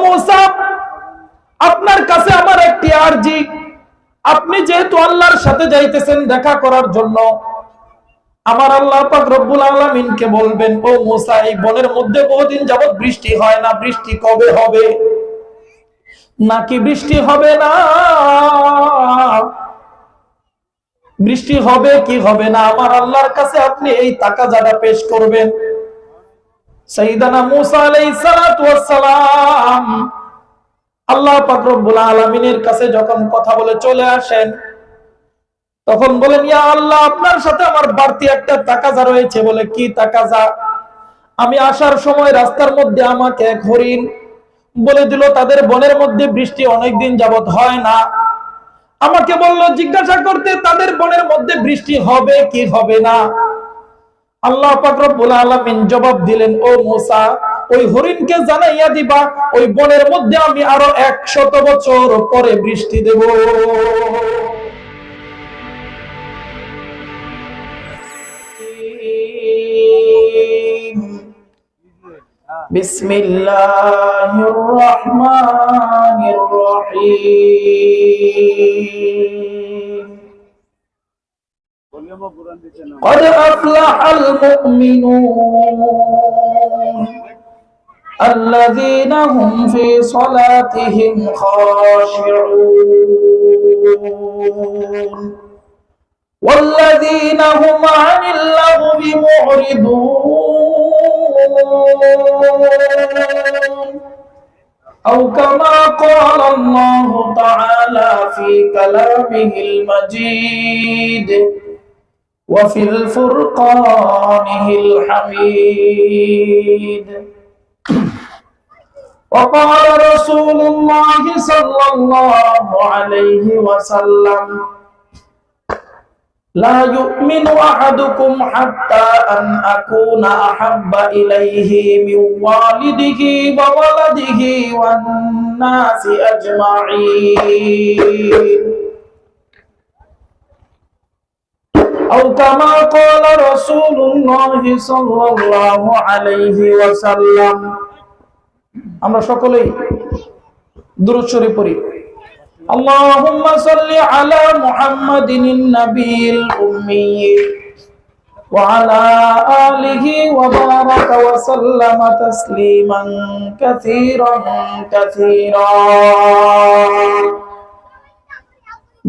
মুসা, আপনার কাছে আমার একটি আরজি, আপনি যেহেতু আল্লাহর সাথে যাইতেছেন দেখা করার জন্য, আমার আল্লাহ পাক রব্বুল আলামিনকে বলবেন, ও মুসা, এই বনের মধ্যে বহুদিন যাবত বৃষ্টি হয় না, বৃষ্টি কবে হবে? নাকি বৃষ্টি হবে না? বৃষ্টি হবে কি হবে না, আমার আল্লাহর কাছে আপনি এই তাকাজাটা পেশ করবেন। সাইয়েদানা মুসা আলাইহিস সালাতু ওয়াস সালাম আল্লাহ পাক রব্বুল আলামিনের কাছে যখন কথা বলে চলে আসেন, তখন বলেন, ইয়া আল্লাহ, আপনার সাথে আমার বাড়তি একটা তাকাজা রয়েছে। বলে, কি তাকাজা? আমি আসার সময় রাস্তার মধ্যে আমাকে এক হরিণ বলে দিল তাদের বনের মধ্যে বৃষ্টি অনেকদিন যাবত হয় না। আমাকে বলল জিজ্ঞাসা করতে তাদের বনের মধ্যে বৃষ্টি হবে কি হবে না। আল্লাহ পাক রব্বুল আলামিন জবাব দিলেন, ও মুসা, ওই হরিণকে জানাইয়া দিবা ওই বনের মধ্যে আমি আরো 100 বছর পরে বৃষ্টি দেব। বিসমিল্লাহির রহমানির রহিম। قد أفلح المؤمنون الذين هم في صلاتهم خاشعون والذين هم عن اللغو معرضون أو كما قال الله تعالى في كلامه المجيد وفي الفرقانه الحميد. وقال رسول الله صلى الله عليه وسلم لا يؤمن أحدكم حتى أن أكون أحب إليه من والده وولده والناس أجمعين أو كما قال رسول الله صلى الله عليه وسلم. আমরা সকলেই দুরূদ শরীফ পড়ি। اللهم صل على محمد النبي الأمي وعلى آله وبارك وسلم تسليما كثيرا كثيرا.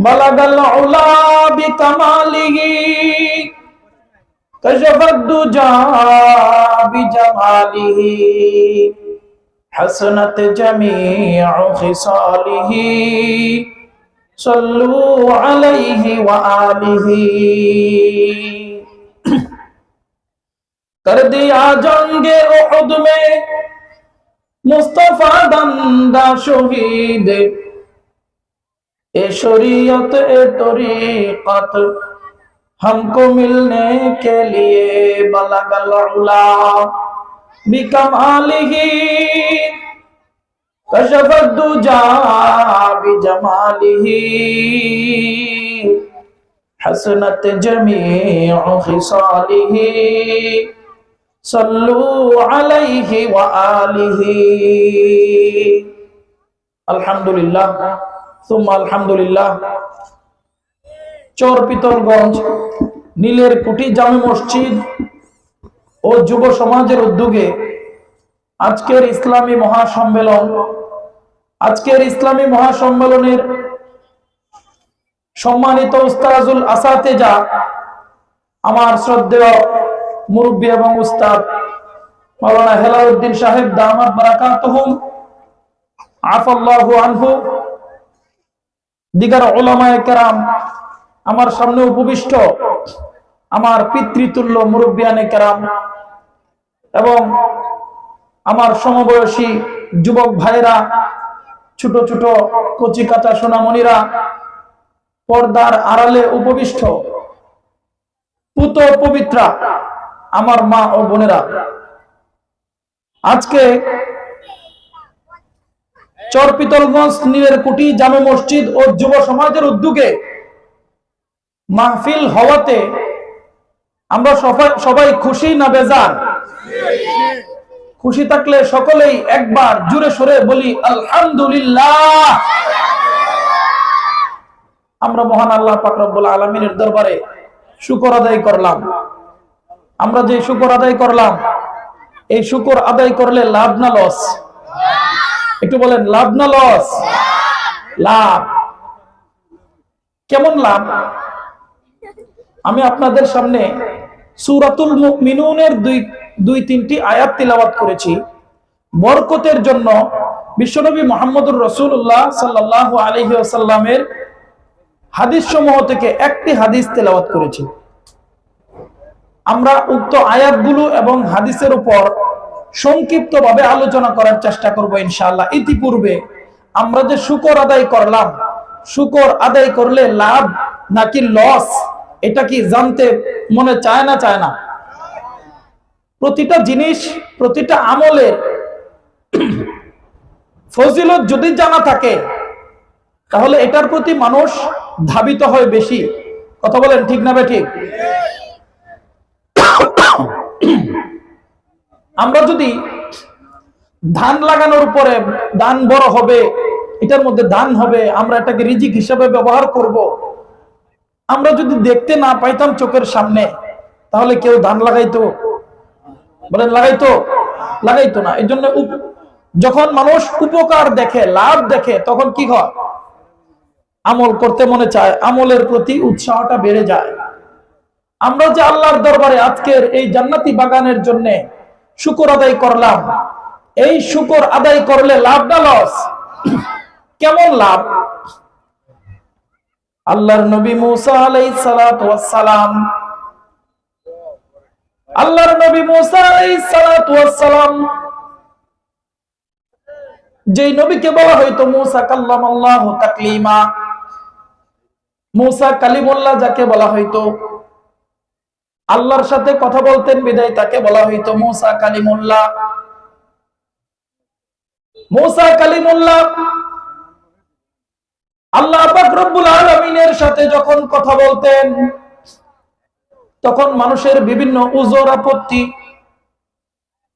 بلغ العلا بكماله كشف الدجى بجماله حسنت جميع خصاله صلوا عليه وآله. कर दिया जंगे उहुद में मुस्तफा दंदा शहीद ए शरीयत ए तरीक़त हमको मिलने के लिए बलगल उला बिकमालिही कशफद दुजा बिजमालिही हसनत जमीउ खिसालिही सल्लू अलैहि व आलिही. अल्हम्दुलिल्लाह सुम्मा अल्हम्दुलिल्लाह. চরপিতলগঞ্জ নীলের কুঠি জামে মসজিদ ও যুব সমাজের উদ্যোগে আজকের ইসলামী মহাসম্মেলনের সম্মানিত উস্তাজুল আসাতেজা, আমার শ্রদ্ধেয় মুরব্বী এবং উস্তাদ মাওলানা হেলালউদ্দিন সাহেব দামাত বারাকাতুহুম আফাল্লাহু আনহু, দিগার উলামায়ে কেরাম, আমার সামনে উপবিষ্ট আমার পিতৃতুল্য মুরব্বিয়ানে কেরাম এবং আমার সমবয়সী যুবক ভাইরা, ছোট ছোট কচি কাঁচা সোনামণিরা, পর্দার আড়ালে উপবিষ্ট পুত পবিত্রা আমার মা ও বোনেরা, আজকে চরপিতলগঞ্জ নীলের কুঠি জামে মসজিদ ও যুব সমাজের উদ্যোগে মাহফিল হওয়াতে আমরা সবাই খুশি না বেজার? খুশি থাকলে সকলেই একবার জোরে সোরে বলি আলহামদুলিল্লাহ। আমরা মহান আল্লাহ পাক রব্বুল আলামিনের দরবারে শুকর আদায় করলাম। আমরা যে শুকর আদায় করলাম, এই শুকর আদায় করলে লাভ না লস? একটু বলেন, লাভ না লস? লাভ। কেমন লাভ? আমি আপনাদের সামনে সূরাতুল মুমিনুনের দুই তিনটি আয়াত তিলাওয়াত করেছি। বরকতের জন্য বিশ্বনবী মুহাম্মদুর রাসূলুল্লাহ সাল্লাল্লাহু আলাইহি ওয়াসাল্লামের হাদিস সমূহ থেকে একটি হাদিস তেলাওয়াত করেছি। আমরা উক্ত আয়াতগুলো এবং হাদিসের উপর সংক্ষিপ্তভাবে আলোচনা করার চেষ্টা করব ইনশাআল্লাহ। ইতিপূর্বে আমরা যে শুকর আদায় করলাম, শুকর আদায় করলে লাভ নাকি লস, এটা কি জানতে মনে চায় না? চায় না? প্রতিটা জিনিস, প্রতিটা আমলের ফজিলত যদি জানা থাকে তাহলে এটার প্রতি মানুষ ধাবিত হয় বেশি। কথা বলেন, ঠিক না বেঠিক? আমরা যদি ধান লাগানোর পরে ধান বড় হবে, এটার মধ্যে ধান হবে, আমরা এটাকে রিজিক হিসাবে ব্যবহার করব, আমরা যদি দেখতে না পাইতাম চোখের সামনে, তাহলে কেউ ধান লাগাইতো? বলেন, লাগাইতো? লাগাইতো না। এই জন্য যখন মানুষ উপকার দেখে, লাভ দেখে, তখন কি হয়? আমল করতে মনে চায়, আমলের প্রতি উৎসাহটা বেড়ে যায়। আমরা যে আল্লাহর দরবারে আজকের এই জান্নাতি বাগানের জন্য শুকর আদায় করলাম, এই শুকর আদায় করলে লাভ না লস? কেমন লাভ? আল্লাহর নবী মুসা আলাইহিস সালাতু ওয়াস সালাম, আল্লাহর নবী মুসা আলাইহিস সালাতু ওয়াস সালাম, যেই নবীকে বলা হয়তো মুসা কাল্লামাল্লাহু তাকলিমা, মুসা কালিমুল্লাহ যাকে বলা হয়তো, আল্লাহর সাথে কথা বলতেন বিদায় তাকে বলা হয়তো মুসা কালিমুল্লাহ। মুসা কালিমুল্লাহ আল্লাহ পাক রব্বুল আলামিনের সাথে যখন কথা বলতেন, তখন মানুষের বিভিন্ন উযর আপত্তি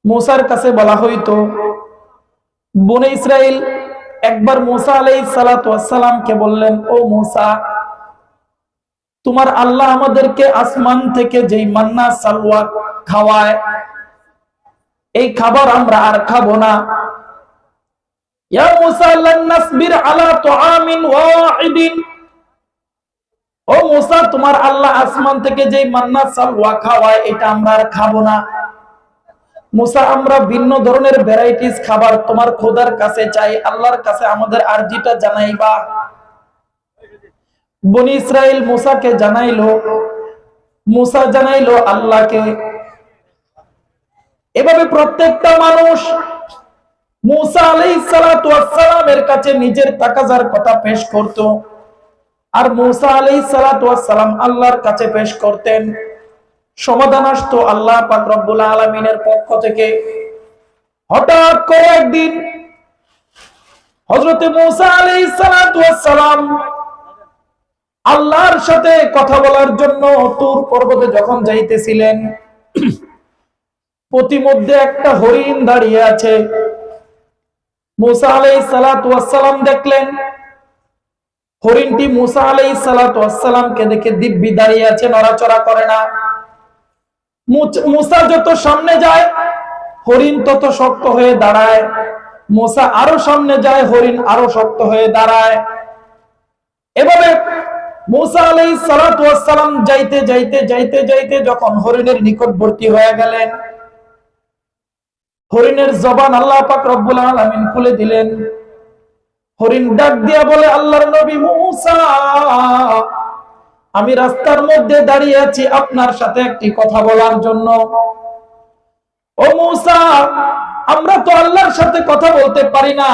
মুসার কাছে বলা হইতো। বনে ইসরাইল একবার মুসা আলাইহিস সালাতু ওয়াস সালামকে বললেন, ও মুসা, তোমার আল্লাহ আমাদেরকে আসমান থেকে যেই মান্না সালওয়া খাওয়ায়, এই খাবার আমরা আর খাবো না। ইয়া মুসা লান নাসবির আলা তুআমিন ওয়াহিদিন, ও মুসা, তোমার আল্লাহ আসমান থেকে যেই মান্না সালওয়া খাওয়ায়, এটা আমরা আর খাবো না। মুসা, আমরা ভিন্ন ধরনের ভ্যারাইটিস খাবার তোমার খোদার কাছে চাই, আল্লাহর কাছে আমাদের আরজিটা জানাইবা। বনি ইসরাইল মুসাকে জানাইলো, মুসা জানাইলো আল্লাহকে। এভাবে প্রত্যেকটা মানুষ মুসা আলাইহিস সালাতু ওয়াস সালামের কাছে নিজের তাকাজার কথা পেশ করত, আর মুসা আলাইহিস সালাতু ওয়াস সালাম আল্লাহর কাছে পেশ করতেন। সমাধান আসতো আল্লাহ পাক রব্বুল আলামিনের পক্ষ থেকে। হঠাৎ করে একদিন হযরত মুসা আলাইহিস সালাতু ওয়াস সালাম আল্লাহর সাথে কথা বলার জন্য তুর পর্বতে যখন যাইতেছিলেন, প্রতিমধ্যে একটা হরিণ দাঁড়িয়ে আছে। মুসা আলাইহিস সালাতু ওয়াস সালাম দেখলেন হরিণটি মুসা আলাইহিস সালাতু ওয়াস সালামকে দেখে দিব্যি দাঁড়িয়ে আছে, নড়াচড়া করে না। মুসা যত সামনে যায় হরিণ তত শক্ত হয়ে দাঁড়ায়, মুসা আরো সামনে যায় হরিণ আরো শক্ত হয়ে দাঁড়ায়। এভাবে মুসা আলাইহিস সালাতু ওয়াস সালাম যাইতে যাইতে যাইতে যাইতে যখন হরিণের নিকটবর্তী হয়ে গেলেন, হরিণের জবান আল্লাহ পাক রব্বুল আলামিন খুলে দিলেন। হরিণ ডাক দিয়া বলে, আল্লাহর নবী মুসা, আমি রাস্তার মধ্যে দাঁড়িয়ে আছি আপনার সাথে একটি কথা বলার জন্য। ও মুসা, আমরা তো আল্লাহর সাথে কথা বলতে পারি না,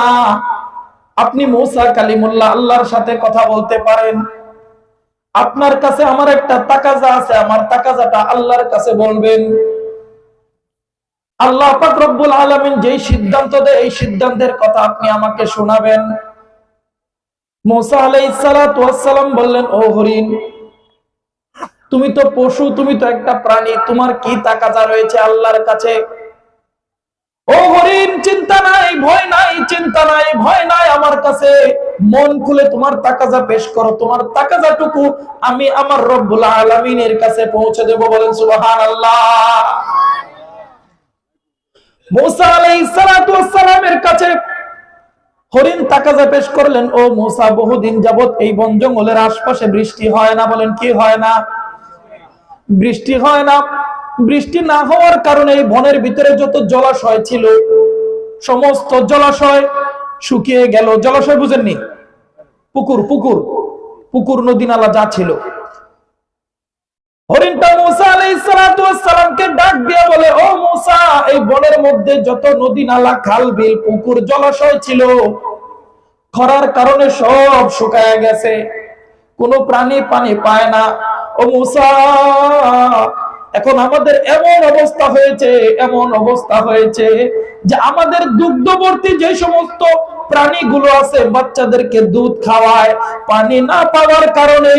আপনি মুসা কালিমুল্লাহ আল্লাহর সাথে কথা বলতে পারেন। আপনার কাছে আমার একটা তাকাজা আছে, আমার তাকাজাটা আল্লাহর কাছে বলবেন। আল্লাহ পাক রব্বুল আলামিন যেই সিদ্ধান্ত দেয়, এই সিদ্ধান্তের কথা আপনি আমাকে শোনাবেন। মুসা আলাইহিস সালাতু ওয়াস সালাম বললেন, ও হরিণ, তুমি তো পশু, তুমি তো একটা প্রাণী, তোমার কি তাকাজা রয়েছে আল্লাহর কাছে? ও হরিণ, চিন্তা নাই, ভয় নাই, চিন্তা নাই, ভয় নাই, আমার কাছে মন খুলে তোমার তাকাজা পেশ করো, তোমার তাকাজাটুকু আমি আমার রব্বুল আলামিনের কাছে পৌঁছে দেব। বলেন সুবহানাল্লাহ। মুসা আলাইহিস সালাতু ওয়াস সালামের কাছে হরিণ তাকাজা পেশ করলেন। ও মুসা, বহুদিন যাবত এই বন জঙ্গলের আশপাশে বৃষ্টি হয় না। বলেন কি হয় না? বৃষ্টি হয় না। বৃষ্টি না হওয়ার কারণে এই বনের ভিতরে যত জলাশয় ছিল সমস্ত জলাশয় শুকিয়ে গেল। জলাশয় বুঝেননি? পুকুর, পুকুর, পুকুর, নদী নালা যা ছিল। হরিণটা মুসা আলাইহিস সালাতু ওয়াস সালামকে ডাক দিয়ে বলে, ও মুসা, এই বনের মধ্যে যত নদী নালা, খাল বিল, পুকুর, জলাশয় ছিল খরার কারণে সব শুকায় গেছে, কোনো প্রাণী পানি পায় না। ও মুসা, এখন আমাদের এমন অবস্থা হয়েছে, এমন অবস্থা হয়েছে যে আমাদের দুগ্ধবর্তী যে সমস্ত প্রাণীগুলো আছে, বাচ্চাদেরকে দুধ খাওয়ায়, পানি না পাওয়ার কারণে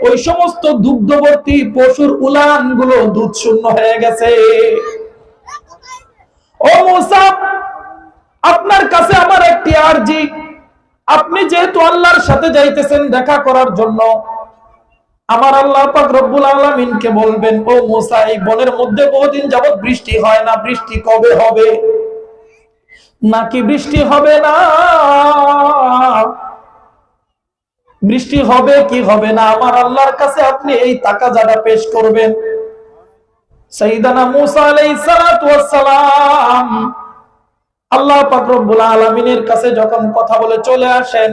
ওই সমস্ত দুগ্ধবর্তী পশুর উলান গুলো দুধ শূন্য হয়ে গেছে। ও মুসা, আপনার কাছে আমার একটি আরজি, আপনি যেহেতু আল্লাহর সাথে যাইতেছেন দেখা করার জন্য, আমার আল্লাহ পাক রব্বুল আলামিনকে বলবেন, ও মুসা, এই বনের মধ্যে বহুদিন যাবত বৃষ্টি হয় না, বৃষ্টি কবে হবে? নাকি বৃষ্টি হবে না? বৃষ্টি হবে কি হবে না, আমার আল্লাহর কাছে আপনি এই তাকাজাটা পেশ করবেন। সাইয়েদানা মুসা আলাইহিস সালাতু ওয়াস সালাম আল্লাহ পাক রব্বুল আলামিনের কাছে যখন কথা বলে চলে আসেন,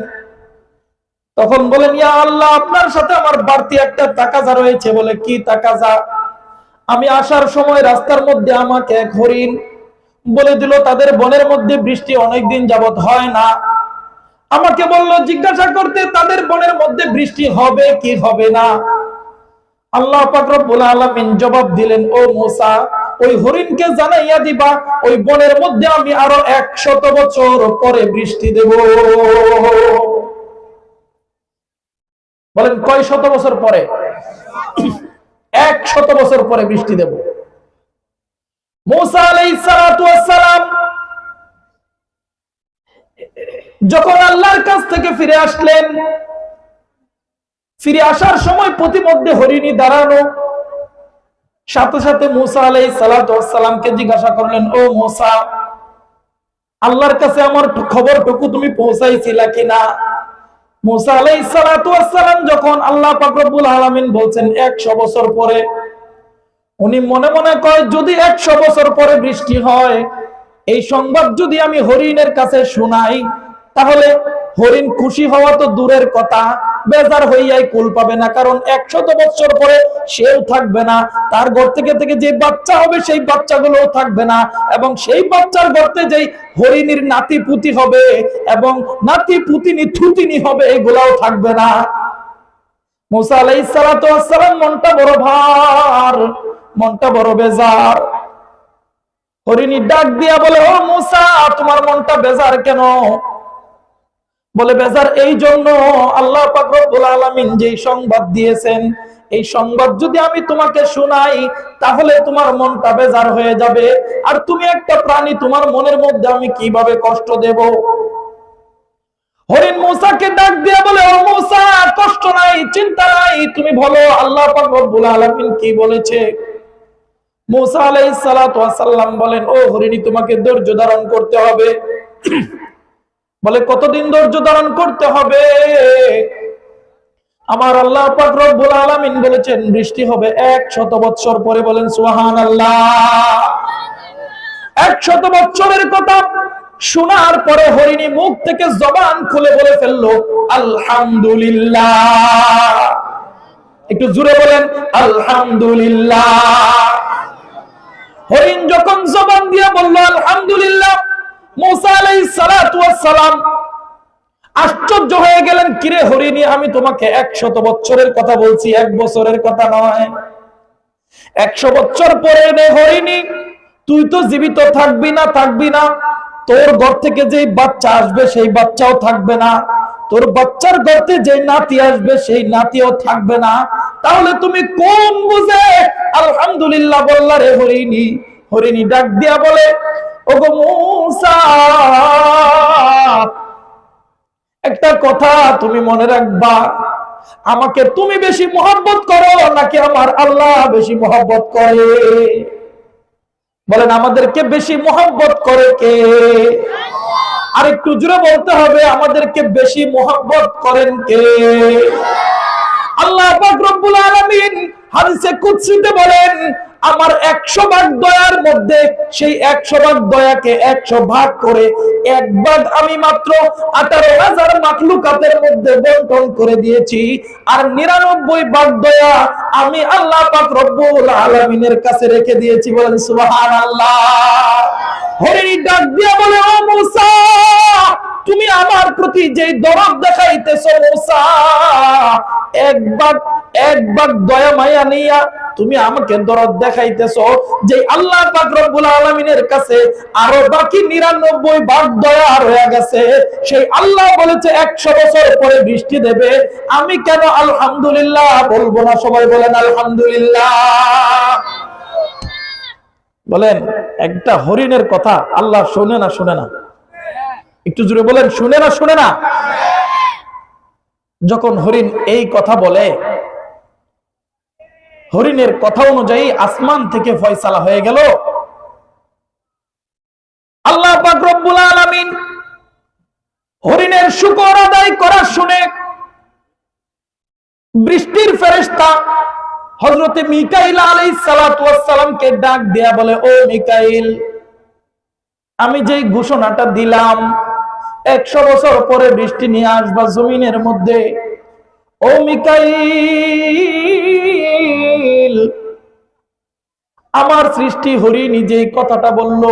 তখন বলেন, ইয়া আল্লাহ, আপনার সাথে আমার বাড়তি একটা তাকাজা রয়েছে। বলে কি তাকাজা? আমি আসার সময় রাস্তার মধ্যে আমাকে এক হরিণ বলে দিল তাদের বনের মধ্যে বৃষ্টি অনেকদিন যাবত হয় না। আমাকে বলল জিজ্ঞাসা করতে তাদের বনের মধ্যে বৃষ্টি হবে কি হবে না। আল্লাহ পাক রব্বুল আলামিন জবাব দিলেন, ও মুসা, ওই হরিণকে জানাইয়া দিবা ওই বনের মধ্যে আমি আরো 100 বছর পরে বৃষ্টি দেব। বলেন কয় শত বছর পরে? 100 বছর পরে বৃষ্টি দেব। মুসা আলাইহিস সালাতু ওয়াস সালাম যখন আল্লাহর কাছ থেকে ফিরে আসলেন, ফিরে আসার সময় প্রতিমধ্যে হরিণী দাঁড়ানো, সাথে সাথে মুসা আলাইহিস সালাতু ওয়াস সালামকে জিজ্ঞাসা করলেন, ও মুসা, আল্লাহর কাছে আমার খবরটুকু তুমি পৌঁছাইছিলা কিনা? মুসা আলাইহিস সালাতু ওয়াস সালাম যখন আল্লাহ পাক রব্বুল আলামিন বলছেন 100 বছর পরে, উনি মনে মনে কয় যদি 100 বছর পরে বৃষ্টি হয়, এই সংবাদ যদি আমি হরিণের কাছে শোনাই, তাহলে হরিণ খুশি হওয়া তো দূরের কথা, বেজার হইয়াই কুল পাবে না। কারণ 100 বছর পরে সেও থাকবে না, তার ঘর থেকে যে বাচ্চা হবে সেই বাচ্চাগুলো থাকবে না, এবং সেই বাচ্চার ঘরতে যেই হরিণীর নাতি পুতি হবে এবং নাতি পুতিনি থুতিনি হবে, এগুলাও থাকবে না। মুসা আলাইহিস সালাতু ওয়াস সালাম মনটা বড় ভার, মনটা বড় বেজার। হরিণী ডাক দিয়া বলে, ও মুসা, তোমার মনটা বেজার কেন? বলে বেজার এই জন্য, আল্লাহ পাক রব্বুল আলামিন যেই সংবাদ দিয়েছেন, এই সংবাদ যদি আমি তোমাকে শোনাই তাহলে তোমার মনটা বেজার হয়ে যাবে, আর তুমি একটা প্রাণী, তোমার মনের মধ্যে আমি কিভাবে কষ্ট দেব? হরিণ মুসাকে ডাক দিয়া বলে, ও মুসা, কষ্ট নাই, চিন্তা নাই, তুমি বলো আল্লাহ পাক রব্বুল আলামিন কি বলেছে। মুসা আলাইহিস সালাতু ওয়াস সালাম বলেন, ও হরিণী, তোমাকে ধৈর্য ধারণ করতে হবে। বলে কতদিন ধৈর্য ধারণ করতে হবে? আমার আল্লাহ পাক রব্বুল আলামিন বলেছেন বৃষ্টি হবে 100 বছর পরে। বলেন সুবহানাল্লাহ। 100 বছরের কথা শোনার পরে হরিণী মুখ থেকে জবান খুলে বলে ফেললো আলহামদুলিল্লাহ। একটু জোরে বলেন আলহামদুলিল্লাহ। হরিণ যখন জবান দিয়ে বলল আলহামদুলিল্লাহ, মুসা আলাইহিস সালাতু ওয়াস সালাম আশ্চর্য হয়ে গেলেন, কিরে হরিণী, আমি তোমাকে 100 বছরের কথা বলছি, 1 বছরের কথা নয়। 100 বছর পরে রে হরিণী, তুই তো জীবিত থাকবি না, তোর ঘর থেকে যে বাচ্চা আসবে সেই বাচ্চাও থাকবে না, তোর বাচ্চার ঘরে যে নাতি আসবে সেই নাতিও থাকবে না। তাহলে তুমি কোন বুঝে আলহামদুলিল্লাহ বললা রে হরিণী? হরিণী ডাক দিয়া বলে, ওগো মূসা, একটা কথা তুমি মনে রাখবা, আমাকে তুমি বেশি মহব্বত করো নাকি আমার আল্লাহ বেশি মহব্বত করে? বলেন আমাদেরকে বেশি মহব্বত করে কে? আর একটু জোরে বলতে হবে, আমাদেরকে বেশি মহব্বত করেন কে? আল্লাহ পাক রব্বুল আলামিন হাদিসে কুদসিতে বলেন, আমার 100 ভাগ দয়ার মধ্যে সেই 100 ভাগ দয়াকে 100 ভাগ করে 1 ভাগ আমি মাত্র 18,000 মাখলুকাতের মধ্যে বন্টন করে দিয়েছি, আর 99 ভাগ দয়া আমি আল্লাহ পাক রব্বুল আলামিনের কাছে রেখে দিয়েছি। বলেন সুবহানাল্লাহ। হরিণ ডাক দিয়া বলে, ও মূসা, তুমি আমার প্রতি যে দরদ দেখাইতেছো মূসা, এক ভাগ দয়া মায়া নিয়া তুমি আমাকে দরদ দেখাইতেছো, যে আল্লাহ পাক রব্বুল আলামিনের কাছে আরো বাকি 99 ভাগ দয়া রয়ে গেছে, সেই আল্লাহ বলেছে 100 বছর পরে বৃষ্টি দেবে, আমি কেন আলহামদুলিল্লাহ বলবো না? সবাই বলেন আলহামদুলিল্লাহ। বলেন একটা হরিণের কথা আল্লাহ শুনে না? শুনে না? একটু জোরে বলেন, শুনে না? শুনে না? যখন হরিণ এই কথা বলে, হরিণের কথা অনুযায়ী আসমান থেকে ফয়সালা হয়ে গেল। আল্লাহ পাক রব্বুল আলামিন হরিণের শুকর আদায় করা শুনে বৃষ্টির ফেরেশতা হযরতে মিকাইল আলাইহিস সালাতু ওয়াস সালামকে ডাক দেয়া বলে, ও মিকাইল, আমি যেই ঘোষণাটা দিলাম 100 বছর পরে বৃষ্টি নিয়ে আসবা জমিনের মধ্যে, ও মিকাইল, আমার সৃষ্টি হরিণ যেই কথাটা বললো,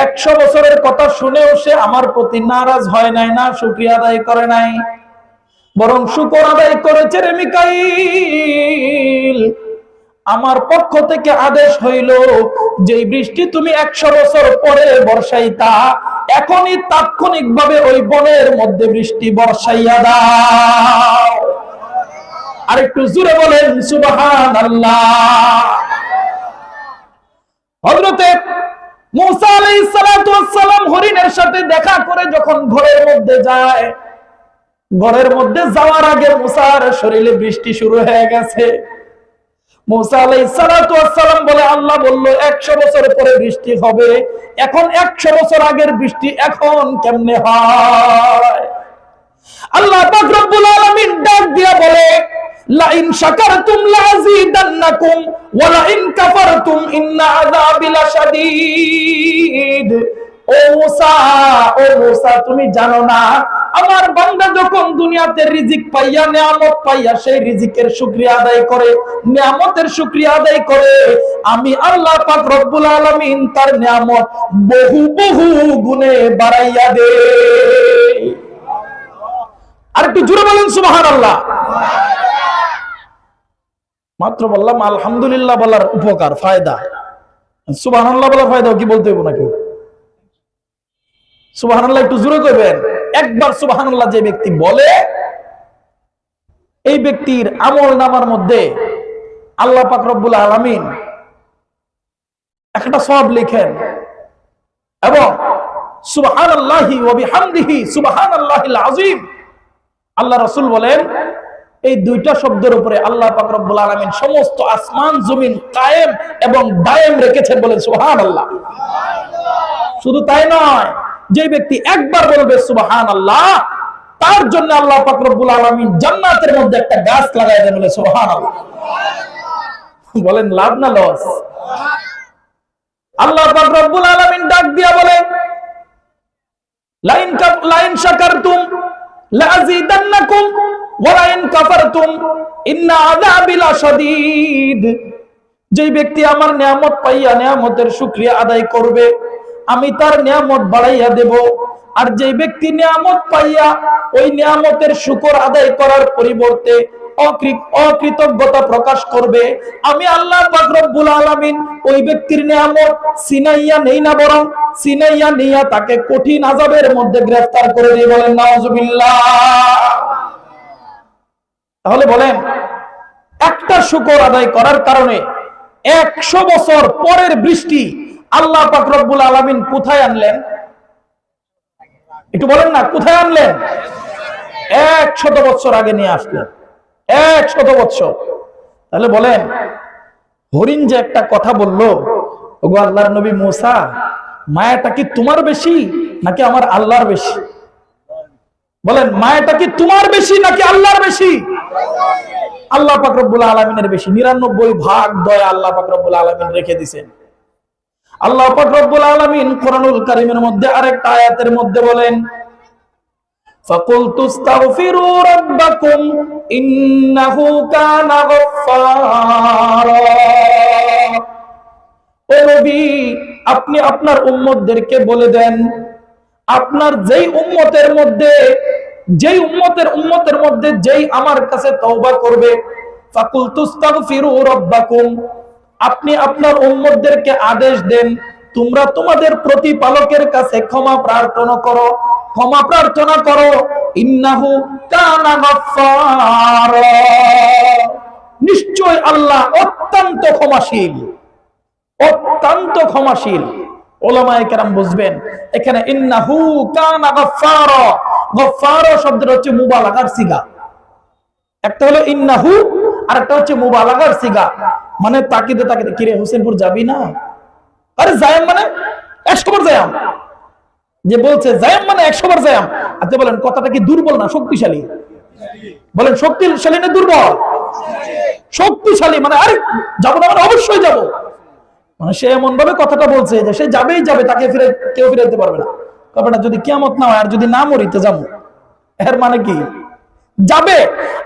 100 বছরের কথা শুনেও সে আমার প্রতি নারাজ হয় নাই, না শুকরিয়া আদায় করে নাই, বরং শুকর আদায় করেছে। রে মিকাইল, আমার পক্ষ থেকে আদেশ হইল, যে বৃষ্টি তুমি 100 বছর পরে বর্ষাইতা, এখনই তাৎক্ষণিকভাবে ওই বনের মধ্যে বৃষ্টি বর্ষাইয়া দাও। আর একটু জোরে বলেন সুবহানাল্লাহ। হযরতে মূসা আলাইহিস সালাতু ওয়াস সালাম হরিণের সাথে দেখা করে যখন ঘরের মধ্যে যায়, ঘরের মধ্যে যাওয়ার আগে মূসার শরীরে বৃষ্টি শুরু হয়ে গেছে। মূসা আলাইহিস সালাতু ওয়াস সালাম বলে, আল্লাহ বলল 100 বছর পরে বৃষ্টি হবে, এখন 100 বছর আগের বৃষ্টি এখন কেমনে হয়? আল্লাহ পাক রব্বুল আলামিন ডাক দিয়া বলে, লা ইন শাকারতুম লাযীদান্নাকুম ওয়া লা ইন কাফারতুম ইন্না আযাবি লাশাদীদ। ও মূসা, তুমি জানো না, আমার বান্দা যখন দুনিয়াতে রিজিক পাইয়া, নিয়ামত পাইয়া, সেই রিজিকের শুকরিয়া আদায় করে, নিয়ামতের শুকরিয়া আদায় করে, আমি আল্লাহ পাক রব্বুল আলামিন তার নিয়ামত বহু বহু গুণে বাড়াইয়া দেই। আর একটু জোরে বলেন সুবহানাল্লাহ। মাত্র বললাম আলহামদুলিল্লাহ বলার উপকার, ফায়দা। সুবহানাল্লাহ বলার ফায়দা কি বলতে হবে নাকি? সুবহানাল্লাহ একটু জোরে করবেন। একবার সুবহানাল্লাহ যে ব্যক্তি বলে, এই ব্যক্তির আমল নামার মধ্যে আল্লাহ পাক রব্বুল আলামিন একটা সওয়াব লিখেন, এবং সুবহানাল্লাহি ওয়া বিহামদিহি সুবহানাল্লাহিল আযীম, আল্লাহ রাসূল বলেন, এই দুইটা শব্দের উপরে আল্লাহ পাক রব্বুল আলামিন সমস্ত আসমান জমিন কায়েম এবং দায়েম রেখেছেন। বলেন সুবহানাল্লাহ। শুধু তাই নয়, যে ব্যক্তি একবার বলবে সুবহানাল্লাহ, তার জন্য আল্লাহ পাক রব্বুল আলামিন জান্নাতের মধ্যে একটা গাছ লাগায় দেন। বলে সুবহানাল্লাহ। বলেন লাভ না লস? আল্লাহ পাক রব্বুল আলামিন ডাক দিয়া বলে, লাইন শাকারতুম লাযীদান্নাকুম ওয়া লাইন কাফারতুম ইন্না আযাবি লাশাদীদ। যে ব্যক্তি আমার নিয়ামত পাইয়া নিয়ামতের শুকরিয়া আদায় করবে, আমি তার নিয়ামত বাড়াইয়া দেব, আর যে ব্যক্তি নিয়ামত পাইয়া ওই নিয়ামতের শুকর আদায় করার পরিবর্তে অকৃতজ্ঞতা প্রকাশ করবে, আমি আল্লাহ পাক রব্বুল আলামিন ওই ব্যক্তির নিয়ামত সিনাইয়া নেই না, বরং সিনাইয়া নিয়া তাকে কঠিন আযাবের মধ্যে গ্রেফতার করে দিয়ে। বলেন নাউযুবিল্লাহ। তাহলে বলেন, একটা শুকর আদায় করার কারণে 100 বছর পরের বৃষ্টি আল্লাহ পাক রব্বুল আলামিন কোথায় আনলেন? একটু বলেন না, কোথায় আনলেন? 100 বছর আগে নিয়ে আসলেন, 100 বছর। তাহলে বলেন, হরিণ যে একটা কথা বললো, ওগো আল্লাহর নবী মুসা, মায়াটা কি তোমার বেশি নাকি আমার আল্লাহর বেশি? বলেন, মায়াটা কি তোমার বেশি নাকি আল্লাহর বেশি? আল্লাহ পাক রব্বুল আলামিনের বেশি। 99 ভাগ দয়া আল্লাহ পাক রব্বুল আলামিন রেখে দিয়েছেন। আল্লাহ পাক রব্বুল আলামিন কোরআনুল কারীমের মধ্যে আরেকটা আয়াতের মধ্যে বলেন, ফাকুলতু আস্তাগফিরু রাব্বাকুম ইন্নাহু কানা গফফারা। ও নবী, আপনি আপনার উম্মতদেরকে বলে দেন, আপনার যেই উম্মতের মধ্যে যেই আমার কাছে তওবা করবে, ফাকুলতু আস্তাগফিরু রাব্বাকুম, আপনি আপনার উম্মতদেরকে আদেশ দেন, তোমরা তোমাদের প্রতিপালকের কাছে ক্ষমা প্রার্থনা করো, ইন্নাহু কানা গফফারা, নিশ্চয় আল্লাহ অত্যন্ত ক্ষমাশীল, অত্যন্ত ক্ষমাশীল। উলামায়ে কেরাম বুঝবেন, এখানে ইন্নাহু কানা গফফারা, গফফারা শব্দটা হচ্ছে মুবালাগার সিগা। একটা হলো ইন্নাহু, আর একটা হচ্ছে মুবালাগার সিগা, মানে তাকিদে তাকিদে, কিরে হোসেনপুর যাবি না? আরে যায়াম মানে 100 বার যায়াম, যে বলছে যায়াম মানে 100 বার যায়াম। আচ্ছা বলেন, কথাটা কি দুর্বল না শক্তিশালী? বলেন, শক্তিশালী না দুর্বল? শক্তিশালী। মানে আরে যাবো না মানে অবশ্যই যাবো, মানে সে এমন ভাবে কথাটা বলছে যে সে যাবেই যাবে, তাকে কেউ ফিরাইতে পারবে না। কথাটা যদি কিয়ামত না হয় আর যদি না মরিতে যাবো, এর মানে কি? যাবে।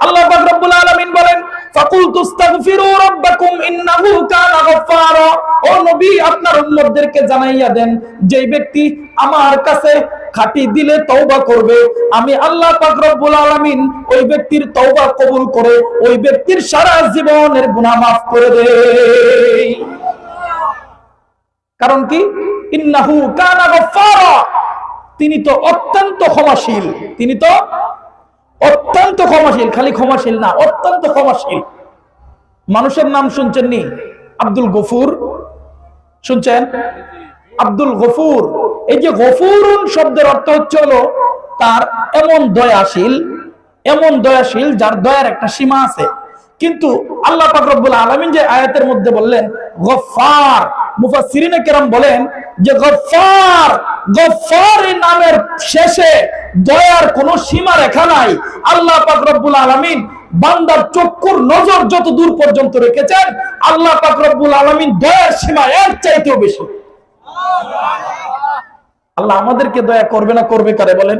আল্লাহ পাক রব্বুল আলামিন বলেন, ফাকুলতু আস্তাগফিরু রাব্বাকুম ইন্নাহু কানা গফফারা। ও নবী, আপনার উম্মতদেরকে জানাইয়া দেন, যেই ব্যক্তি আমার কাছে খাঁটি দিলে তওবা করবে, আমি আল্লাহ পাক রব্বুল আলামিন ওই ব্যক্তির তওবা কবুল করে ওই ব্যক্তির সারা জীবনের গুনাহ মাফ করে দেই। কারণ কি? ইন্নাহু কানা গফফারা, তিনি তো অত্যন্ত ক্ষমাশীল, তিনি তো অত্যন্ত ক্ষমাশীল। খালি ক্ষমাশীল না, অত্যন্ত ক্ষমাশীল। মানুষের নাম শুনছেন নি? আব্দুল গফুর শুনছেন? আব্দুল গফুর। এই যে গফুরুন শব্দের অর্থ হচ্ছে হলো তার এমন দয়াশীল যার দয়ার একটা সীমা আছে। কিন্তু আল্লাহ পাক রব্বুল আলামিন যে আয়াতের মধ্যে বললেন গফফার, মুফাসসিরিনে কেরাম বলেন যে গফফার এই নামের শেষে দয়ার কোনো সীমা রেখা নাই। আল্লাহ পাক রব্বুল আলামিন বান্দার চক্ষুর নজর যত দূর পর্যন্ত রেখেছেন, আল্লাহ পাক রব্বুল আলামিন দয়ার সীমা এর চাইতেও বেশি। আল্লাহ আমাদেরকে দয়া করবে না করবে কারে? বলেন,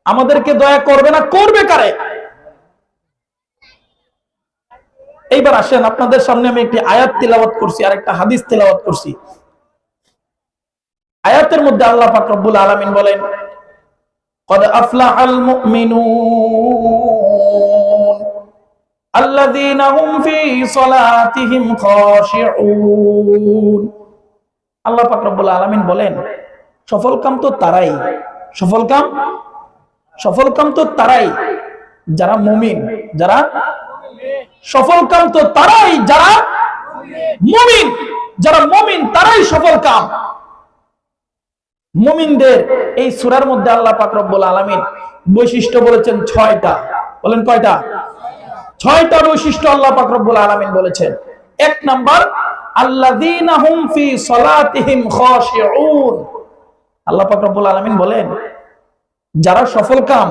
আমাদেরকে দয়া করবে না করবে কারে? এইবার আসেন, আপনাদের সামনে আমি একটি আয়াত তিলাওয়াত করছি আর একটা হাদিস তিলাওয়াত করছি। আয়াতের মধ্যে আল্লাহ পাক রব্বুল আলামিন বলেন, قد أفلح المؤمنون الذين هم في صلاتهم خاشعون। আল্লাহ পাক রব্বুল আলামিন বলেন, সফলকাম তো তারাই, সফলকাম তো তারাই যারা মুমিন, যারা সফলকাম তো তারাই যারা মুমিন, যারা মুমিন তারাই সফলকাম। মুমিনদের এই সূরার মধ্যে আল্লাহ পাক রব্বুল আলামিন বৈশিষ্ট্য বলেছেন 6টা। বলেন কয়টা? 6টা বৈশিষ্ট্য আল্লাহ পাক রব্বুল আলামিন বলেছেন। 1 নাম্বার, আল্লাযীনা হুম ফি সালাতিহিম খাশিউন। আল্লাহ পাক রব্বুল আলামিন বলেন, যারা সফলকাম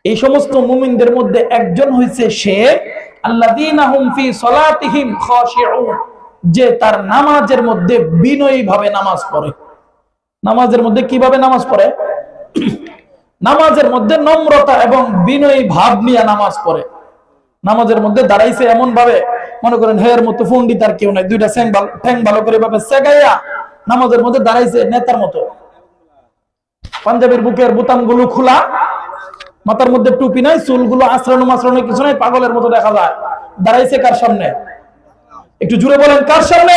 এই সমস্ত মুমিনদের মধ্যে একজন হইছে সে আল্লাযীনা হুম ফি সালাতিহিম খাশিউন, যে তার নামাজের মধ্যে বিনয়ী ভাবে নামাজ পড়ে। নামাজের মধ্যে কিভাবে নামাজ পড়ে? নামাজের মধ্যে নম্রতা এবং বিনয়ী ভাব নিয়ে নামাজ পড়ে। নামাজের মধ্যে দাঁড়াইছে এমন ভাবে, মনে করেন হের মতো পণ্ডিত আর কেউ নাই, দুইটা ঠ্যাং ভালো করে ভাবে সেগাইয়া নামাজের মধ্যে দাঁড়াইছে নেতার মতো। পাঞ্জাবির বুকের বোতাম গুলো খোলা, মাথার মধ্যে টুপি নাই, চুলগুলো আশ্রানো মাশ্রানো কিছু নাই, পাগলের মতো দেখা যায়। দাঁড়াইছে কার সামনে? একটু জুড়ে বলেন, কার সামনে?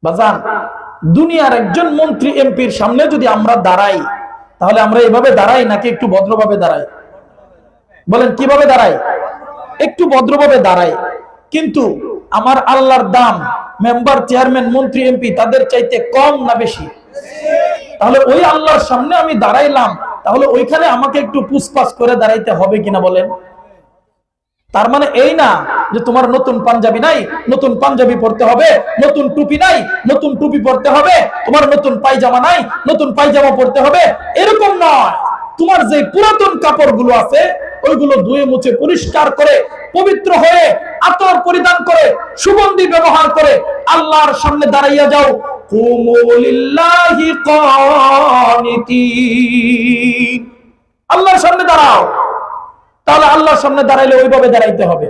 বাজান, দুনিয়ার একজন মন্ত্রী এমপির সামনে যদি আমরা দাঁড়াই, তাহলে আমরা এভাবে দাঁড়াই নাকি একটু ভদ্রভাবে দাঁড়াই? বলেন কিভাবে দাঁড়াই? একটু ভদ্রভাবে দাঁড়াই। কিন্তু আমার আল্লাহর দাম মেম্বার, চেয়ারম্যান, মন্ত্রী, এমপি তাদের চাইতে কম না বেশি? তাহলে ওই আল্লাহর সামনে আমি দাঁড়াইলাম, তাহলে ওইখানে আমাকে একটু পুষপাস করে দাঁড়াইতে হবে কিনা বলেন? তার মানে এই না যে তোমার নতুন পাঞ্জাবি নাই, নতুন পাঞ্জাবি পরতে হবে, নতুন টুপি নাই, নতুন টুপি পরতে হবে, তোমার নতুন পায়জামা নাই, নতুন পায়জামা পরতে হবে, এরকম নয়। তোমার যে পুরাতন কাপড়গুলো আছে ওইগুলো ধুয়ে মুছে পরিষ্কার করে পবিত্র হয়ে আতর পরিধান করে সুগন্ধি ব্যবহার করে আল্লাহর সামনে দাঁড়াইয়া যাও। কুমু লিল্লাহি কানিতিন, আল্লাহর সামনে দাঁড়াও। তাহলে আল্লাহর সামনে দাঁড়াইলে ওইভাবে দাঁড়াইতে হবে।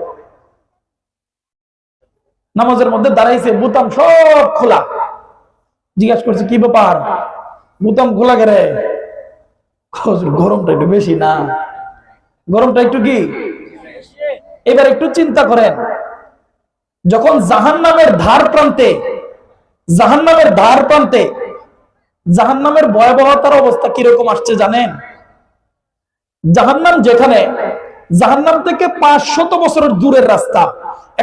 নামাজের মধ্যে দাঁড়াইছে, বুতাম সব খোলা, জিজ্ঞাসা করছে কি ব্যাপার, বুতাম খোলা করে? গরমটা একটু বেশি না? গরমটা একটু কি? এবার একটু চিন্তা করেন, যখন জাহান্নামের ধার প্রান্তে জাহান্নামের ভয়াবহতার অবস্থা কিরকম আসছে জানেন? জাহান্নাম যেখানে, জাহান্নাম থেকে 500 বছরের দূরের রাস্তা।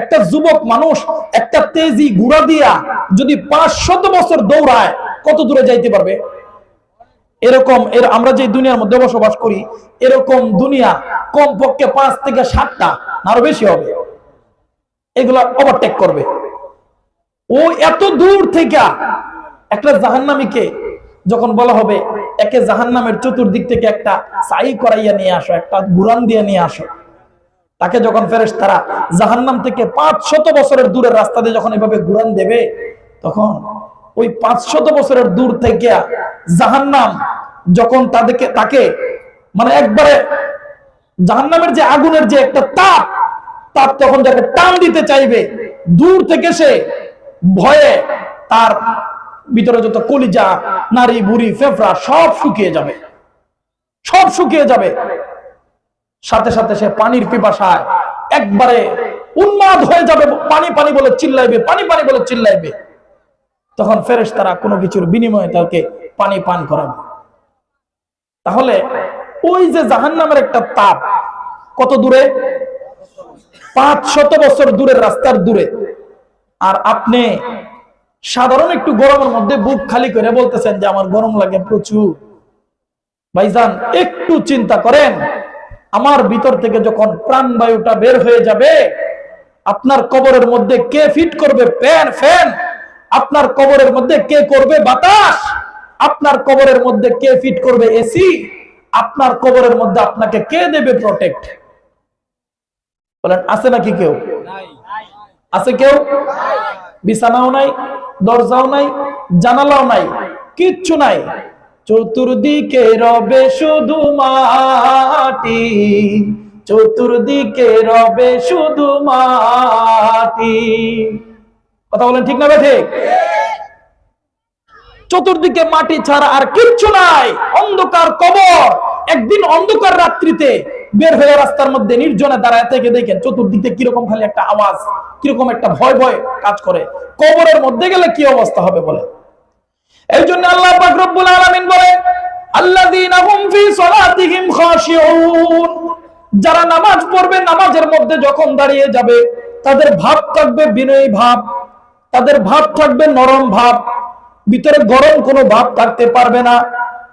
একটা যুবক মানুষ একটা তেজি ঘোড়া দিয়া যদি 500 বছর দৌড়ায় কত দূরে যাইতে পারবে? এরকম আমরা যে দুনিয়ার মধ্যে বসবাস করি, এরকম দুনিয়া কমপক্ষে 5 থেকে 7টা আরো বেশি হবে, এগুলা ওভারটেক করবে। ও এত দূর থেকে একটা জাহান্নামীকে যখন বলা হবে একে জাহান্নামের চতুর্দিক থেকে একটা ছাই করাইয়া নিয়ে আসো, একটা ঘুরান দিয়ে নিয়ে আসো, তাকে যখন ফেরেশতারা জাহান্নাম থেকে 500 বছরের দূরের রাস্তা দিয়ে যখন এভাবে ঘুরান দেবে, তখন ওই 500 বছরের দূর থেকে জাহান্নাম যখন তাকে মানে একবারে জাহান্নামের যে আগুনের যে একটা তাপ তখন যাকে টান দিতে চাইবে, দূর থেকে সে ভয়ে তার ভিতরে যত কলিজা, নারী, বুড়ি, ফেফড়া সব শুকিয়ে যাবে। সাথে সাথে সে পানির পিপাসায় একবারে উন্মাদ হয়ে যাবে, পানি পানি বলে চিল্লাইবে। তখন ফেরেশতারা কোনো কিছুর বিনিময়ে তাকে পানি পান করাবে। তাহলে ওই যে জাহান্নামের একটা তাপ কত দূরে? 500 বছর দূরের রাস্তার দূরে। আর আপনি সাধারণ একটু গরমের মধ্যে বুক খালি করে বলতেছেন যে আমার গরম লাগে প্রচুর। ভাইজান একটু চিন্তা করেন, আমার ভিতর থেকে যখন প্রাণবায়ুটা বের হয়ে যাবে, আপনার কবরের মধ্যে কে ফিট করবে ফ্যান? আপনার কবরের মধ্যে কে করবে বাতাস? আপনার কবরের মধ্যে কে ফিট করবে এসি? আপনার কবরের মধ্যে আপনাকে কে দেবে প্রোটেক্ট? বলেন আছে নাকি কেউ? আছে কেউ? বিছানাও নাই, দরজাও নাই, জানালাও নাই, কিচ্ছু নাই। চতুর্দিকে রবে শুধু মাটি, চতুর্দিকে রবে শুধু মাটি। কথা বলেন ঠিক না ঠিক? চতুর্দিকে মাটি ছাড়া আর কিচ্ছু নাই, অন্ধকার কবর। একদিন অন্ধকার রাত্রিতে বের হয়ে রাস্তার মধ্যে নির্জনে দাঁড়ায় থেকে দেখেন চতুর্দিকে কিরকম খালি একটা আওয়াজ, কিরকম একটা ভয় কাজ করে। কবরের মধ্যে গেলে কি অবস্থা হবে বলে? এই জন্য আল্লাহ পাক রব্বুল আলামিন বলেন, আল্লাযীনা হুম ফি সালাতিহিম খাশিউন, যারা নামাজ পড়বে নামাজের মধ্যে যখন দাঁড়িয়ে যাবে তাদের ভাব থাকবে বিনয়ী ভাব, তাদের ভাব থাকবে নরম ভাব, ভিতরে গরম কোনো ভাব থাকতে পারবে না।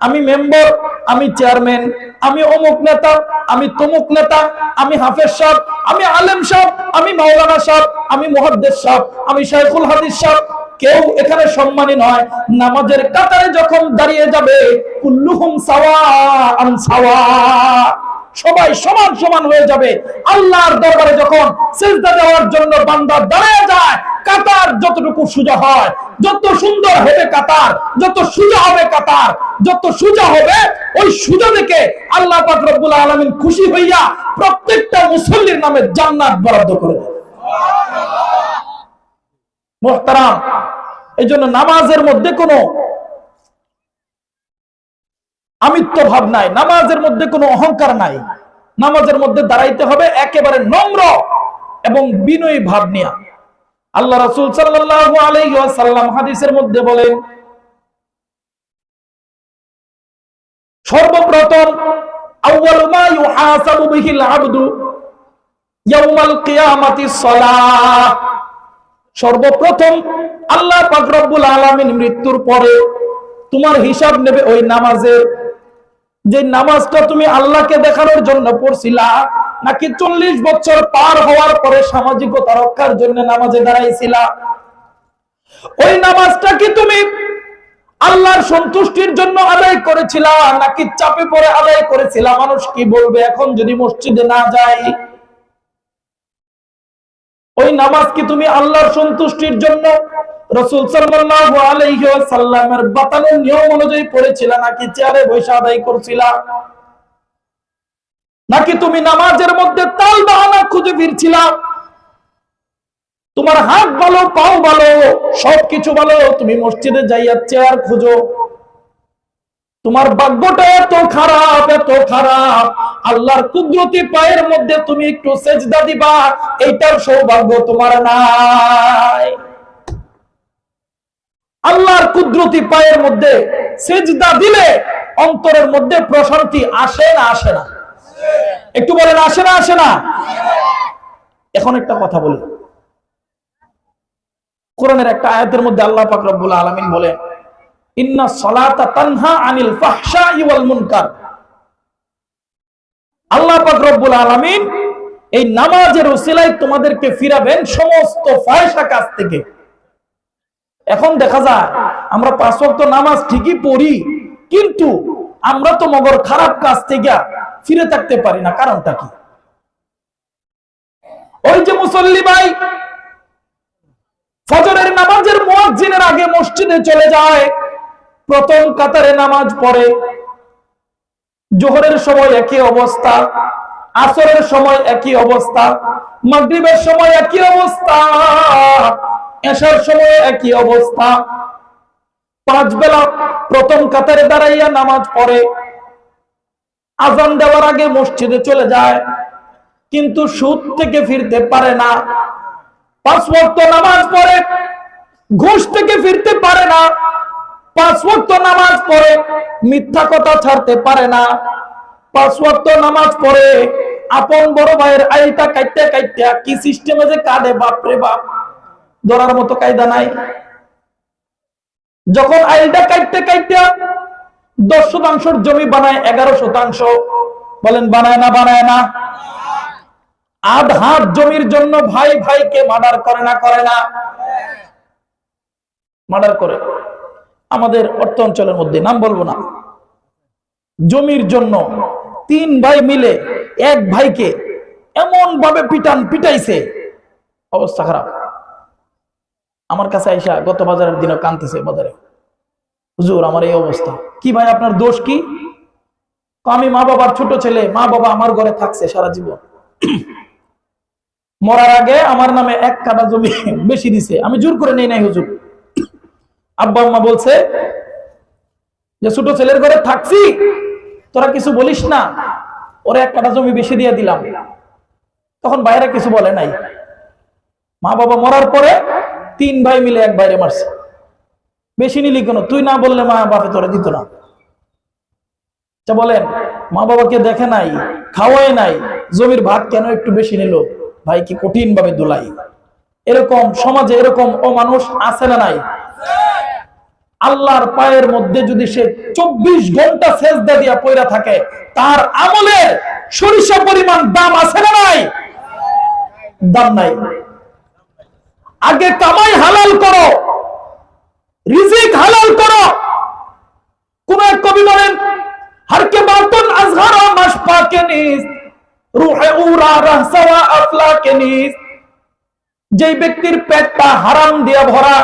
আমি মেম্বার, আমি চেয়ারম্যান, আমি অমুক নেতা, আমি তমুক নেতা, আমি হাফেজ সাহেব, আমি আলেম সাহেব, আমি মাওলানা সাহেব, আমি মুহাদ্দিস সাহেব, আমি শাইখুল হাদিস সাহেব, কেউ এখানে সম্মানী নয়। নামাজের কাতারে যখন দাঁড়িয়ে যাবে কুল্লুহুম সাওয়াআন সাওয়া, সবাই সমান সমান হয়ে যাবে। আল্লাহর দরবারে যখন সিজদা দেওয়ার জন্য বান্দা দাঁড়িয়ে যায়, কাতার যতটুকু সোজা হয়, যত সুন্দর হবে কাতার, যত সোজা হবে কাতার, যত সোজা হবে ওই সোজা দেখে আল্লাহ পাক রব্বুল আলামিন খুশি হইয়া প্রত্যেকটা মুসল্লির নামে জান্নাত বরাদ্দ করে দেন। মুহতারাম, এই জন্য নামাজের মধ্যে কোনো আমিত্ব ভাব নাই, নামাজের মধ্যে কোনো অহংকার নাই। নামাজের মধ্যে দাঁড়াইতে হবে একেবারে নম্র এবং বিনয়ী ভাব নিয়ে। আল্লাহ রাসূল সাল্লাল্লাহু আলাইহি ওয়াসাল্লাম হাদিসের মধ্যে বলেন, সর্বপ্রথম আউয়ালু মা ইউহাসাবু বিহিল আবদু ইয়াউমাল কিয়ামাতিস সালাহ, সর্বপ্রথম আল্লাহ পাক রব্বুল আলামিন মৃত্যুর পরে তোমার হিসাব নেবে ওই নামাজের। যে নামাজটা তুমি আল্লাহকে দেখানোর জন্য পড়ছিলা, নাকি 40 বছর পার হওয়ার পরে সামাজিকতা রক্ষার জন্য নামাজে দাঁড়াইছিলা? ওই নামাজটা কি তুমি আল্লাহর সন্তুষ্টির জন্য আদায় করেছিলা, নাকি চাপে পড়ে আদায় করেছিলা? মানুষ কি বলবে এখন যদি মসজিদে না যাই? ওই নামাজ কি তুমি আল্লাহর সন্তুষ্টির জন্য রাসূল সাল্লাল্লাহু আলাইহি ওয়াসাল্লামের বাতানো নিয়ম অনুযায়ী পড়েছিলা, নাকি চেয়ারে বসে আদায় করছিলা? নাকি তুমি নামাজের মধ্যে তাল বাহানা খুঁজে ফিরছিলা? তোমার হাত ভালো, পাও ভালো, সবকিছু ভালো, তুমি মসজিদে যাইয়া চেয়ার খুঁজো। তোমার ভাগ্যটা এত খারাপ, এত খারাপ, আল্লাহর কুদরতি পায়ের মধ্যে তুমি একটু সেজদা দিবা, এইটার সৌভাগ্য তোমার নাই। আল্লাহর কুদরতি পায়ের মধ্যে সেজদা দিলে অন্তরের মধ্যে প্রশান্তি আসে না আসে না? একটু বলেন, আসে না আসে না? এখন একটা কথা বলি, কোরআনের একটা আয়াতের মধ্যে আল্লাহ পাক রব্বুল আলামিন বলেন, ইন্না সলাতা তানহা আনিল ফাহশাই ওয়াল মুনকার। আল্লাহ পাক রব্বুল আলামিন এই নামাজের উসিলায় তোমাদেরকে ফিরাবেন সমস্ত ফাহিশা কাজ থেকে। এখন দেখা যায় আমরা 5 ওয়াক্ত নামাজ ঠিকই পড়ি, কিন্তু আমরা তো মগর খারাপ কাজ থেকে ফিরে থাকতে পারি না। কারণটা কি? ওই যে মুসল্লি ভাই ফজরের নামাজের মুয়াজ্জিনের আগে মসজিদে চলে যায়, প্রথম কাতারে নামাজ পড়ে, জোহরের সময় একই অবস্থা, আসরের সময় একই অবস্থা, মাগরিবের সময় একই অবস্থা, এশার সময় একই অবস্থা, 5 বেলা প্রথম কাতারে দাঁড়াইয়া নামাজ পড়ে, আজান দেওয়ার আগে মসজিদে চলে যায়, কিন্তু সুদ থেকে ফিরতে পারে না। 5 ওয়াক্ত নামাজ পড়ে, ঘুষ থেকে ফিরতে পারে না। 5 ওয়াক্ত নামাজ পড়ে, মিথ্যা কথা ছাড়তে পারে না। 5 ওয়াক্ত নামাজ পড়ে, আপন বড় ভাইয়ের আইলটা কাটতে কাটতে কি সিস্টেমে যে কাটে, বাপরে বাপ, ধরার মতো কায়দা নাই। যখন আইলটা কাটতে কাটতে 10% জমি বানায় 11%, বলেন বানায় না বানায় না? আধ হাত জমির জন্য ভাই ভাইকে মার্ডার করে না করে না? মার্ডার করে। আমাদের অর্থ অঞ্চলের মধ্যে, নাম বলবো না, জমির জন্য 3 ভাই মিলে এক ভাইকে এমন ভাবে পিটাইছে, অবস্থা খারাপ। আমার কাছে আইসা গত বাজারের দিনে কাঁদতেছে বাজারে, হুজুর আমার এই অবস্থা। কি ভাই আপনার দোষ কি? আমি মা বাবার ছোট ছেলে, মা বাবা আমার ঘরে থাকছে সারা জীবন, মরার আগে আমার নামে 1 কাঠা জমি বেশি দিছে, আমি জোর করে নেই নাই হুজুর। আব্বা আম্মা বলছে যে ছোট ছেলের ঘরে থাকছি, তোরা কিছু বলিস না, ওরে 1 কাঠা জমি বেশি দিয়ে দিলাম। তখন ভাইরা কিছু বলে নাই। মা বাবা মরার পরে 3 ভাই মিলে এক ভাইরে মারছে। বেশি নিলি কেন? তুই না বললে মা বাপে তোরা দিত না। বলেন, মা বাবাকে দেখে নাই, খাওয়াই নাই, জমির ভাগ কেন একটু বেশি নিল? ভাই কি কঠিন ভাবে দোলাই। এরকম সমাজে এরকম অমানুষ আছে না নাই? আল্লাহর পায়ের মধ্যে যদি সে 24 ঘন্টা সেজদা দিয়া পয়রা থাকে, তার আমলের সরিষা পরিমাণ দাম আছে না নাই? দাম নাই। আগে কামাই হালাল করো, রিজিক হালাল করো। কোন এক কবি বলেন, হারকে বাতন আজহারা মাশপা কে নিস, রুহে উরা রাহসাওয়া আফলা কে নিস। যেই ব্যক্তির পেটটা হারাম দিয়া ভরা,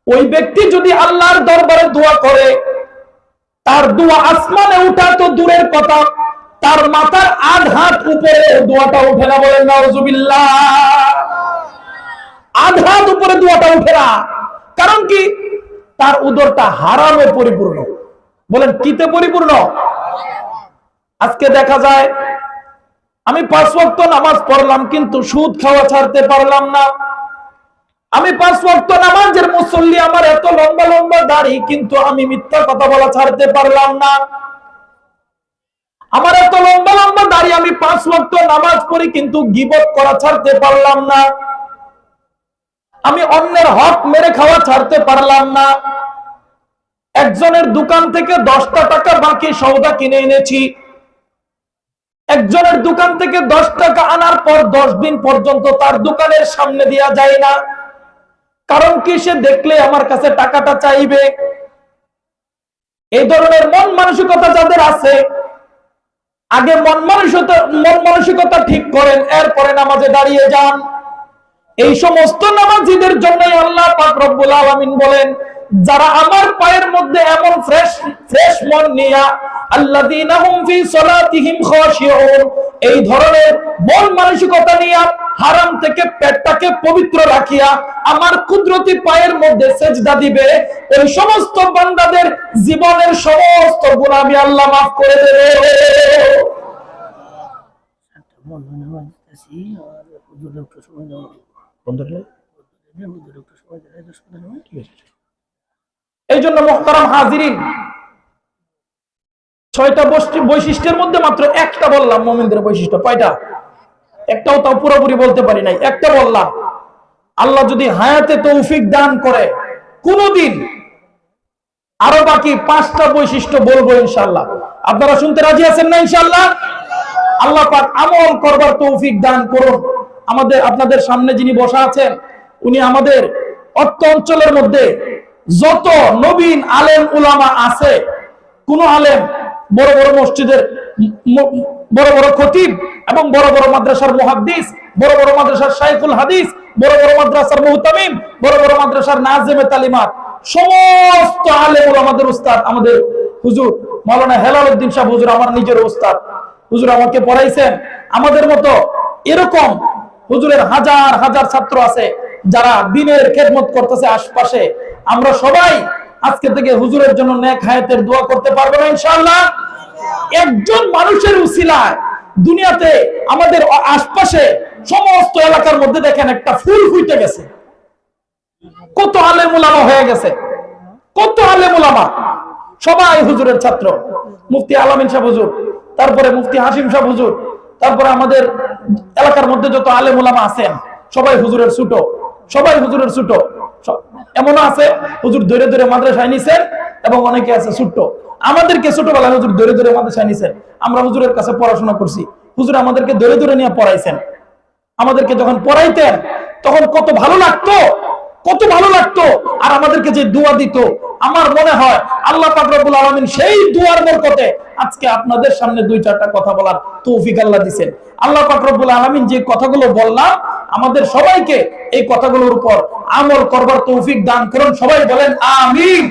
ওই ব্যক্তি যদি আল্লাহর দরবারে দোয়া করে, তার দোয়া আসমানে উঠা তো দূরের কথা, তার মাথার আধ হাত উপরে দোয়াটা উঠে না। বলেন নাউজুবিল্লাহ। আধ হাত উপরে দোয়াটা উঠে না। কারণ কি? তার উদরটা হারামে পরিপূর্ণ। বলেন কিতে পরিপূর্ণ? আজকে দেখা যায় আমি 5 ওয়াক্ত নামাজ পড়লাম, কিন্তু সুদ খাওয়া ছাড়তে পারলাম না। আমি 5 ওয়াক্ত নামাজের মুসল্লি, আমার এত লম্বা লম্বা দাড়ি, কিন্তু আমি মিথ্যা কথা বলা ছাড়তে পারলাম না। আমার এত লম্বা লম্বা দাড়ি, আমি 5 ওয়াক্ত নামাজ পড়ি, কিন্তু গীবত করা ছাড়তে পারলাম না। আমি অন্যের হক মেরে খাওয়া ছাড়তে পারলাম না। একজনের দোকান থেকে 10টা টাকা বাকি সওদা কিনে এনেছি। একজনের দোকান থেকে 10 টাকা আনার পর 10 দিন পর্যন্ত তার দোকানের সামনে দেয়া যায় না। কারণ কি? সে দেখলে আমার কাছে টাকাটা চাইবে। এই ধরনের মন মানসিকতা যাদের আছে, আগে মন মানসিকতা ঠিক করেন, এরপরে নামাজে দাঁড়িয়ে যান। এই সমস্ত নামাজীদের জন্যই আল্লাহ পাক রব্বুল আলামিন বলেন, যারা আমার পায়ের মধ্যে এমন ফ্রেশ মন নিয়া আল্লাযীনা হুম ফি সালাতিহিম খাশিউন, এই ধরনের মন মানসিকতা নিয়া হারাম থেকে পেটটাকে পবিত্র রাখিয়া আমার কুদরতি পায়ের মধ্যে সেজদা দিবে, ওই সমস্ত বান্দাদের জীবনের সমস্ত গুনাহ আমি আল্লাহ মাফ করে দেবে। এই জন্য মুহতারাম হাজিরিন, 6টা বৈশিষ্ট্যের মধ্যে মাত্র একটা বললাম মুমিনদের বৈশিষ্ট্য। কয়টা? একটাও তাও পুরোপুরি বলতে পারি নাই, একটা বললাম। আল্লাহ যদি হায়াতে তৌফিক দান করে কোনদিন আরো বাকি 5টা বৈশিষ্ট্য বলবো ইনশাআল্লাহ। আপনারা শুনতে রাজি আছেন না ইনশাআল্লাহ? আল্লাহ পাক আমল করবার তৌফিক দান করুন। আপনাদের সামনে যিনি বসা আছেন, উনি আমাদের অত্র অঞ্চলের মধ্যে যত নবীন আলেম উলামা আছে, কোন আলেম বড় বড় মসজিদের বড় বড় খতিব এবং বড় বড় মাদ্রাসার মুহাদ্দিস, বড় বড় মাদ্রাসার শাইখুল হাদিস, বড় বড় মাদ্রাসার মুহতামিম, বড় বড় মাদ্রাসার নাজিমে তালিমাত, সমস্ত আলেম ওলামাদের উস্তাদ আমাদের হুজুর মাওলানা হেলাল উদ্দিন সাহেব হুজুর, আমার নিজের উস্তাদ হুজুর, আমাকে পড়াইছেন। আমাদের মতো এরকম হুজুরের হাজার হাজার ছাত্র আছে যারা দ্বীনের খেদমত করতেছে আশপাশে। আমরা সবাই আজকে থেকে হুজুরের জন্য নেক হায়াতের দোয়া করতে পারবো না ইনশাআল্লাহ? একজন মানুষের উসিলায় দুনিয়াতে আমাদের আশপাশে সমস্ত এলাকার মধ্যে দেখেন একটা ফুল ফুটে গেছে। কত আলেম উলামা হয়ে গেছে, কত আলেম উলামা, সবাই হুজুরের ছাত্র। মুফতি আলামিন সাহেব হুজুর, তারপরে মুফতি হাশিম সাহেব হুজুর, তারপরে আমাদের এলাকার মধ্যে যত আলেম উলামা আছেন সবাই হুজুরের ছোট, সবাই হুজুরের ছোট। এমনও আছে হুজুর ধরে ধরে মাদ্রাসায় নিছেন এবং অনেকে আছে ছোট্ট। আমাদেরকে ছোটবেলায় হুজুর ধরে ধরে মাদ্রাসায় নিছেন, আমরা হুজুরের কাছে পড়াশোনা করছি, হুজুর আমাদেরকে ধরে ধরে নিয়ে পড়াইছেন। আমাদেরকে যখন পড়াইতেন তখন কত ভালো লাগতো, কত ভালো লাগতো। আর আমাদেরকে যে দোয়া দিত, আমার মনে হয় আল্লাহ পাক রব্বুল আলামিন সেই দোয়ার বরকতে আজকে আপনাদের সামনে 2-4টা কথা বলার তৌফিক আল্লাহ দিবেন। আল্লাহ পাক রব্বুল আলামিন যে কথাগুলো বললাম, আমাদের সবাইকে এই কথাগুলোর উপর আমল করবার তৌফিক দান করুন। সবাই বলেন আমিন।